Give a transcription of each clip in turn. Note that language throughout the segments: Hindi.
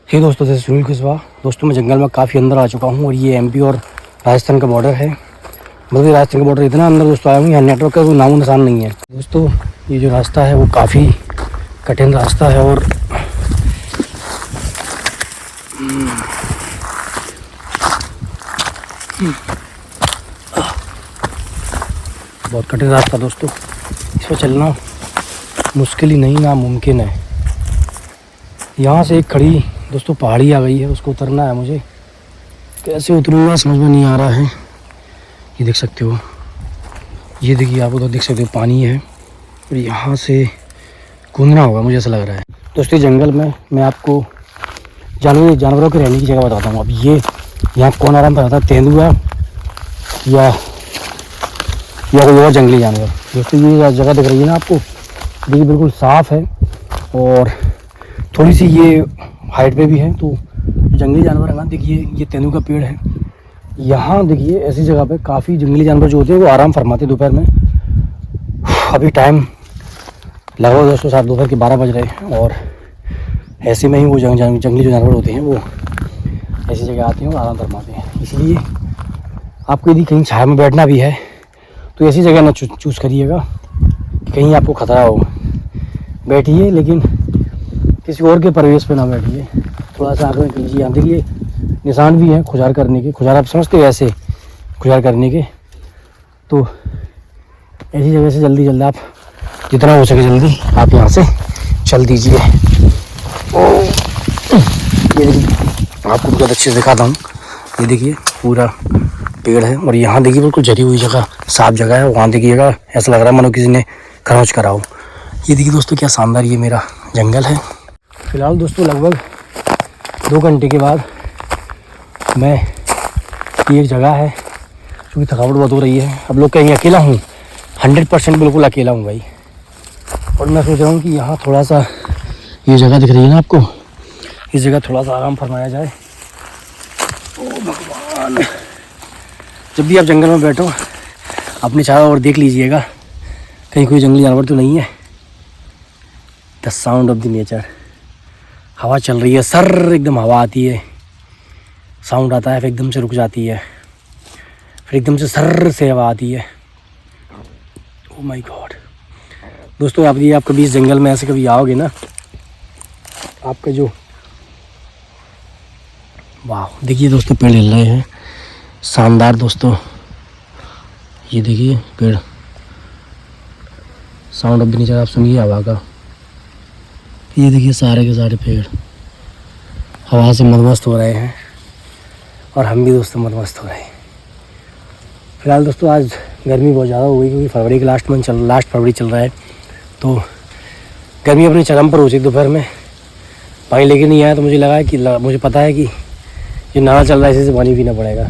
हे दोस्तों, जैसे सुनील कुशवाहा। दोस्तों मैं जंगल में काफ़ी अंदर आ चुका हूँ और ये एमपी और राजस्थान का बॉर्डर है। बल्कि राजस्थान का बॉर्डर इतना अंदर दोस्तों आया हूँ, यहाँ नेटवर्क का कोई नामो निशान नहीं है। दोस्तों ये जो रास्ता है वो काफ़ी कठिन रास्ता है और बहुत कठिन रास्ता दोस्तों। इस पर चलना मुश्किल ही नहीं, नामुमकिन है। यहाँ से एक खड़ी दोस्तों पहाड़ी आ गई है, उसको उतरना है मुझे। कैसे उतरूँगा समझ में नहीं आ रहा है। ये देख सकते हो, ये देखिए, आप उधर देख सकते हो पानी है और यहाँ से कूदना होगा मुझे ऐसा लग रहा है। दोस्तों जंगल में मैं आपको जानवरों के रहने की जगह बताता हूँ। अब ये यहाँ कौन आराम कर रहा था, तेंदुआ या कोई और जंगली जानवर। दोस्तों ये जगह दिख रही है ना आपको, देखिए बिल्कुल साफ़ है और थोड़ी सी ये हाइट पे भी है। तो जंगली जानवर है ना, देखिए ये तेंदुआ का पेड़ है। यहाँ देखिए ऐसी जगह पे काफ़ी जंगली जानवर जो होते हैं वो आराम फरमाते हैं दोपहर में। अभी टाइम लगभग दोस्तों साथ दोपहर के 12 बज रहे हैं और ऐसे में ही वो जंगली जो जानवर होते हैं वो ऐसी जगह आते हैं और आराम फरमाते हैं। इसलिए आपको यदि कहीं छाया में बैठना भी है तो ऐसी जगह ना चूज़ करिएगा कि कहीं आपको खतरा हो। बैठिए लेकिन किसी और के परिवेश पे ना बैठिए। थोड़ा सा आगे कीजिए। यहाँ देखिए निशान भी हैं खुजार करने के। खुजार आप समझते हो, ऐसे खुजार करने के। तो ऐसी जगह से जल्दी आप जितना हो सके जल्दी आप यहाँ से चल दीजिए। ये देखिए आपको बहुत अच्छे से दिखाता हूँ। ये देखिए पूरा पेड़ है और यहाँ देखिए बिल्कुल झरी हुई जगह, साफ जगह है। वहाँ देखिएगा ऐसा लग रहा है मानो किसी ने खरोंच करा हो। ये देखिए दोस्तों क्या शानदार ये मेरा जंगल है। फिलहाल दोस्तों लगभग 2 घंटे के बाद मैं ये एक जगह है, क्योंकि थकावट बहुत हो रही है। अब लोग कहीं अकेला हूँ, 100% बिल्कुल अकेला हूँ भाई। और मैं सोच रहा हूँ कि यहाँ थोड़ा सा ये जगह दिख रही है ना आपको, इस जगह थोड़ा सा आराम फरमाया जाए। ओ भगवान, जब भी आप जंगल में बैठो अपने चारों ओर देख लीजिएगा कहीं कोई जंगली जानवर तो नहीं है। The sound of the nature. हवा चल रही है, सर एकदम हवा आती है, साउंड आता है, फिर एकदम से रुक जाती है, फिर एकदम से सर से हवा आती है। Oh my God. दोस्तों आप कभी इस जंगल में ऐसे कभी आओगे ना, आपका जो वाह। देखिए दोस्तों पेड़ हिल रहे हैं, शानदार दोस्तों। ये देखिए पेड़, साउंड ऑफ द नेचर आप सुनिए हवा का। ये देखिए सारे के सारे पेड़ हवा से मदमस्त हो रहे हैं और हम भी दोस्तों मदमस्त हो रहे हैं। फिलहाल दोस्तों आज गर्मी बहुत ज़्यादा हो गई, क्योंकि फरवरी के लास्ट फरवरी चल रहा है। तो गर्मी अपने चरम पर हो चुकी। दोपहर में पानी लेके नहीं आया तो मुझे लगा कि मुझे पता है कि ये नाला चल रहा है, इसी से पानी पीना पड़ेगा।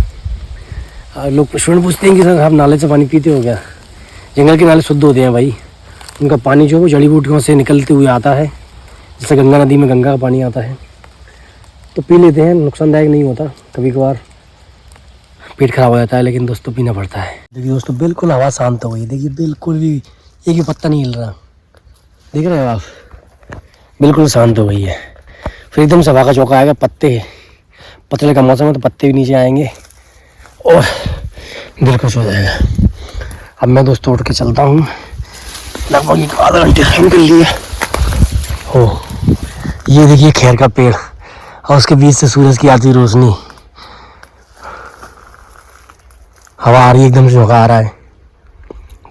लोग स्टूडेंट पूछते हैं कि सर आप नाले से पानी पीते हो क्या? जंगल के नाले शुद्ध होते हैं भाई। उनका पानी जो वो जड़ी बूटियों से निकलते हुए आता है, जैसे गंगा नदी में गंगा का पानी आता है, तो पी लेते हैं। नुकसानदायक नहीं होता, कभी कभार पेट खराब हो जाता है, लेकिन दोस्तों पीना पड़ता है। देखिए दोस्तों बिल्कुल हवा शांत हो गई। देखिए बिल्कुल भी एक भी पत्ता नहीं हिल रहा, देख रहे हो आप, बिल्कुल शांत हो गई है। फिर एकदम से हवा का झोंका आएगा, पतले का मौसम है तो पत्ते भी नीचे आएंगे और दिल खुश हो जाएगा। अब मैं दोस्तों उठ के चलता हूँ। लगभग 1 घंटे टाइम कर लिए हो। ये देखिए खैर का पेड़ और उसके बीच से सूरज की आती रोशनी, हवा आ रही है, एकदम से झोंका आ रहा है,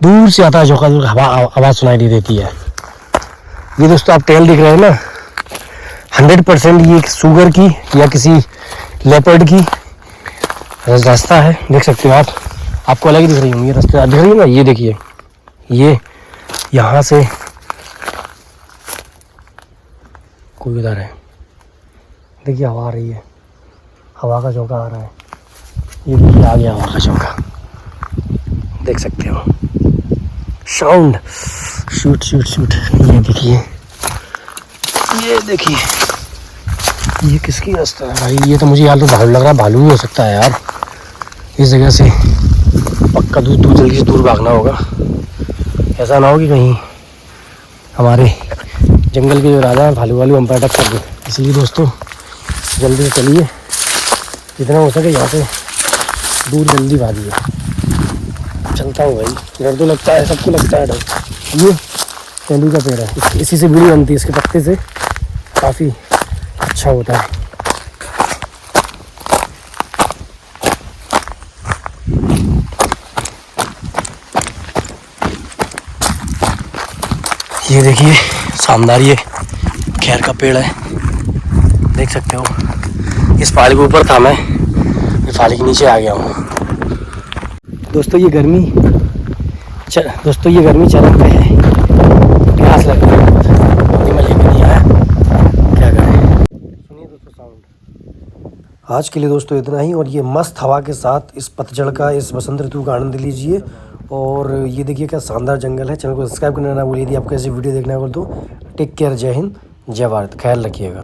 दूर से आता है झोंका, दूर हवा आवाज़ सुनाई दे देती है। ये दोस्तों आप टेल दिख रहे हैं ना, 100% ये सुगर की या किसी लेपर्ड की रास्ता है। देख सकते हो आपको अलग ही दिख रही होंगी रास्ते, दिख रही है ना। ये देखिए ये यहाँ से कोई उधर है, देखिए हवा आ रही है, हवा का झोंका आ रहा है। ये देखिए आ गया हवा का झोंका, देख सकते हो। Sound shoot. ये देखिए ये किसकी रास्ता है भाई? ये तो मुझे यार तो भालू लग रहा है, भालू ही हो सकता है यार। इस जगह से पक्का जल्दी से दूर भागना होगा। ऐसा ना हो कि कहीं हमारे जंगल के जो राजा हैं भालू वालू हम पर अटैक कर दे। इसलिए दोस्तों जल्दी से चलिए, जितना हो सके यहाँ से दूर जल्दी भागिए। चलता हूँ भाई, डर तो लगता है, सबको लगता है डर। ये तेंदू का पेड़ है, इसी से बीड़ी बनती है, इसके पत्ते से काफ़ी अच्छा होता है। ये देखिए शानदार, ये खैर का पेड़ है, देख सकते हो। इस पहाड़ी के ऊपर था मैं, इस पहाड़ी के नीचे आ गया हूँ। दोस्तों ये गर्मी चरम पे है, प्यास लग रही है बहुत, पानी में लेके नहीं आया, क्या करें। सुनिए दोस्तों साउंड। आज के लिए दोस्तों इतना ही, और ये मस्त हवा के साथ इस पतझड़ का, इस बसंत ऋतु का आनंद लीजिए। और ये देखिए क्या शानदार जंगल है। चैनल को सब्सक्राइब करना ना भूलिए। यदि आपको ऐसी वीडियो देखना हो तो टेक केयर, जय हिंद, जय भारत, ख्याल रखिएगा।